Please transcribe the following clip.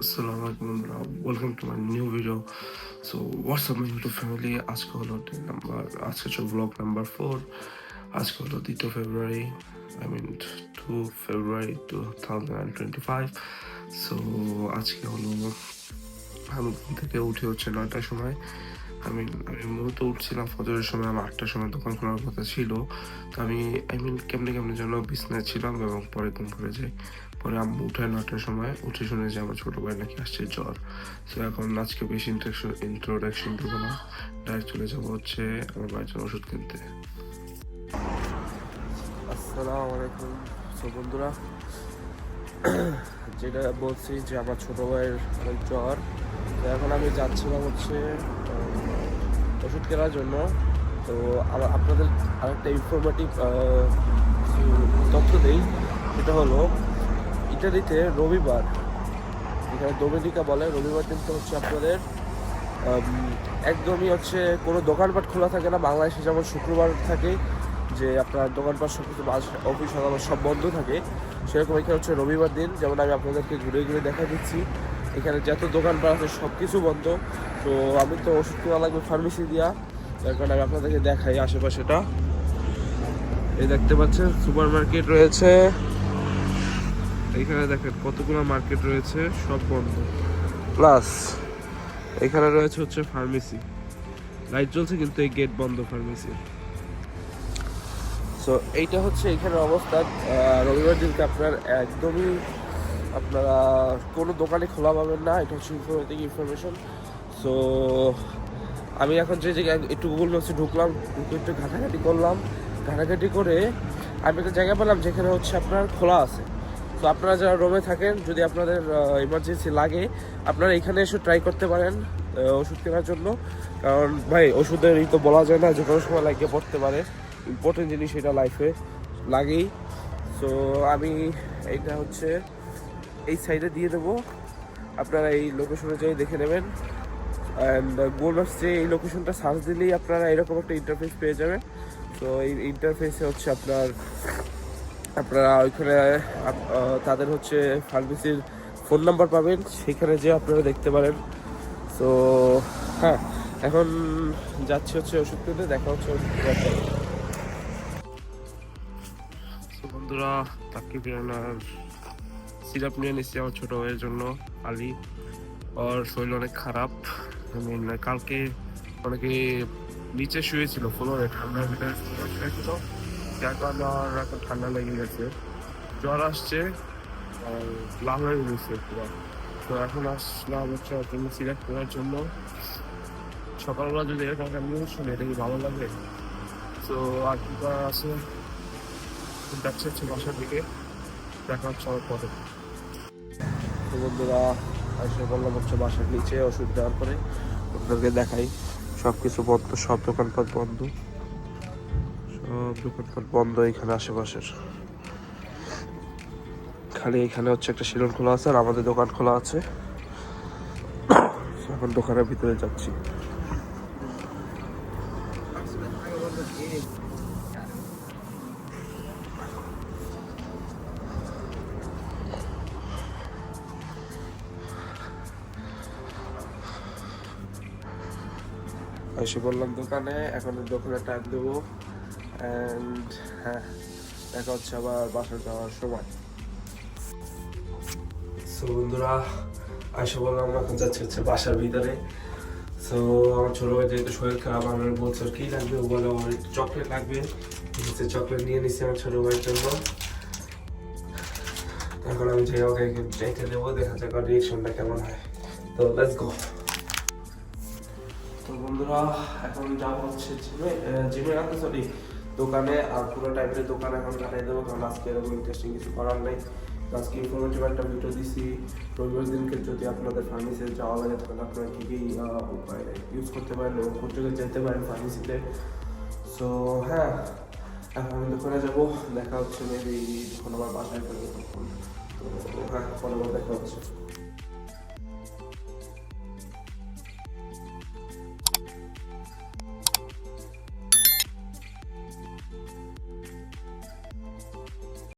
Assalamualaikum বন্ধুরা, welcome to my new video. So WhatsApp my YouTube family, আজকে হলো আজকে হচ্ছে ব্লগ নাম্বার 4। আজকে হলো 2 ফেব্রুয়ারি, টু ফেব্রুয়ারি 2025। সো আজকে হলো আমি ঘুম থেকে উঠে হচ্ছে 9টার সময়। আমি মূলত উঠছিলাম ফজরের সময়। আমার 8টার সময় দোকান খোলার কথা ছিল। তো আমি কেমনে কেমনে যেন বিছনায় ছিলাম এবং পরে ঘুম পড়ে যাই। পরে আম্মু উঠে 9টার সময়, উঠে শুনে যে আমার ছোটো ভাই নাকি আসছে জ্বর। সো এখন আজকে বেশি ইন্ট্রোডাকশন দেবো না, ডাইরেক্ট চলে যাবো হচ্ছে আমার ভাইয়ের জন্য ওষুধ কিনতে। আসসালামু আলাইকুম। সো বন্ধুরা, যেটা বলছি যে আমার ছোটো ভাইয়ের অনেক জ্বর। তো এখন আমি যাচ্ছিলাম হচ্ছে ওষুধ কেনার জন্য। তো আপনাদের আরেকটা ইনফরমেটিভ তথ্য দেই। এটা হলো ইটালিতে রবিবার, এখানে ডোমিনিকা বলে, রবিবার দিন তো হচ্ছে আপনাদের একদমই হচ্ছে কোনো দোকানপাট খোলা থাকে না। বাংলাদেশে যেমন শুক্রবার থাকে যে আপনার দোকানপাট সব কিছু অফিস আদালত সব বন্ধ থাকে, সেরকম এখানে হচ্ছে রবিবার দিন। যেমন আমি আপনাদেরকে ঘুরে ঘুরে দেখা দিচ্ছি, এখানে যত দোকানপাট আছে সব কিছু বন্ধ। তো আমি তো ওষুধ কেনা লাগবে ফার্মেসি দিয়া, তার কারণে আমি আপনাদেরকে দেখাই আশেপাশেটা। এই দেখতে পাচ্ছেন সুপার মার্কেট রয়েছে, এখানে দেখেন কতগুলো মার্কেট রয়েছে, সব বন্ধ। প্লাস এখানে রয়েছে হচ্ছে ফার্মেসি, লাইট জ্বলছে কিন্তু এই গেট বন্ধ ফার্মেসি। সো এইটা হচ্ছে এখানের অবস্থা। রবিবার দিনকে আপনার একদমই আপনারা কোনো দোকানে খোলা পাবেন না, এটা হচ্ছে ইনফরমেশন। সো আমি এখন যে জায়গায় একটু গুগল ম্যাপসে ঢুকলাম, ঢুকে একটু ঘাটাঘাটি করলাম। ঘাটাঘাটি করে আমি একটা জায়গা পেলাম যেখানে হচ্ছে আপনার খোলা আছে। তো আপনারা যারা রোমে থাকেন, যদি আপনাদের ইমার্জেন্সি লাগে, আপনারা এখানে এসে ট্রাই করতে পারেন ওষুধ কেনার জন্য। কারণ ভাই ওষুধের তো বলা যায় না, যে কোনো সময় লাগিয়ে পড়তে পারে। ইম্পর্টেন্ট জিনিস এটা লাইফে লাগেই। সো আমি এইটা হচ্ছে এই সাইডে দিয়ে দেবো, আপনারা এই লোকেশনে যেয়ে দেখে নেবেন। অ্যান্ড গুগল ম্যাপসে এই লোকেশনটা সার্চ দিলেই আপনারা এরকম একটা ইন্টারফেস পেয়ে যাবেন। তো এই ইন্টারফেসে হচ্ছে আপনারা ওইখানে তাদের হচ্ছে ফার্মেসির ফোন নাম্বার পাবেন, সেখানে যেয়ে আপনারা দেখতে পারেন। তো হ্যাঁ, এখন যাচ্ছি হচ্ছে ওষুধ কিনতে, দেখা হচ্ছে ওষুধ কেনার পরে। বন্ধুরা, তাকে বিরানার সিরাপ নিয়ে নিচ্ছি আমার ছোটো ভাইয়ের জন্য। আলি ওর শরীর অনেক খারাপ। কালকে অনেকে নিচে শুয়েছিল ফ্লোরে, ঠান্ডার ভিতরে শুয়েছিল, যার কারণে আমার এখন ঠান্ডা লেগে গেছে, জ্বর আসছে আর লাভ হয়ে গেছে পুরো। তো এখন আসলাম হচ্ছে ওর জন্য সিরাপ কেনার জন্য। সকালবেলা যদি এরকম একটা নিউজ শুনে, এটা কি ভালো লাগে? তো আর কি করার আছে, যাচ্ছে হচ্ছে বাসার দিকে, দেখা হচ্ছে আমার পরে। তো বন্ধুরা, এসে বললাম হচ্ছে বাসার নিচে ওষুধ দেওয়ার পরে আপনাদেরকে দেখাই। সব কিছু বন্ধ, সব দোকানপাট বন্ধ, সব দোকানপাট বন্ধ এখানে আশেপাশের। খালি এখানে হচ্ছে একটা সেলুন খোলা আছে আর আমাদের দোকান খোলা আছে। এখন দোকানের ভিতরে যাচ্ছি। এসে বললাম দোকানে, এখন দোকানে টাইম দেবো। অ্যান্ড হ্যাঁ, দেখা হচ্ছে আবার বাসা যাওয়ার সময়। সো বন্ধুরা, এসে বললাম এখন যাচ্ছে হচ্ছে বাসার ভিতরে। সো আমার ছোটো ভাই যেহেতু শরীর খারাপ, আমার বলছে কী লাগবে, ও বলে আমার একটু চকলেট লাগবে। ঠিক আছে, চকলেট নিয়ে নিচ্ছি আমার ছোটো ভাইয়ের জন্য। এখন আমি যে ওকে চাইতে দেবো, দেখা যাক ওর রিয়েকশনটা কেমন হয়। তো লেটস গো। তো বন্ধুরা, এখন যাবো হচ্ছে জিমে রাখতে, সরি দোকানে। আর পুরো টাইপের দোকানে এখন কাটাই দেবো, কারণ আজকে এরকম ইন্টারেস্টিং কিছু করার নেই। আজকে ইনফরমেটিভ একটা ভিডিও দিছি। রবিবার দিনকে যদি আপনাদের ফার্মেসিতে যাওয়া লাগে, তাহলে আপনারা কী কী উপায় ইউজ করতে পারেন এবং কোথাও যেতে পারেন ফার্মেসিতে। সো হ্যাঁ, এখন আমি দোকানে যাবো, দেখা হচ্ছে মেবি যখন আমার বাসায় ফেলবো তখন। তো হ্যাঁ, পরে দেখা হচ্ছে।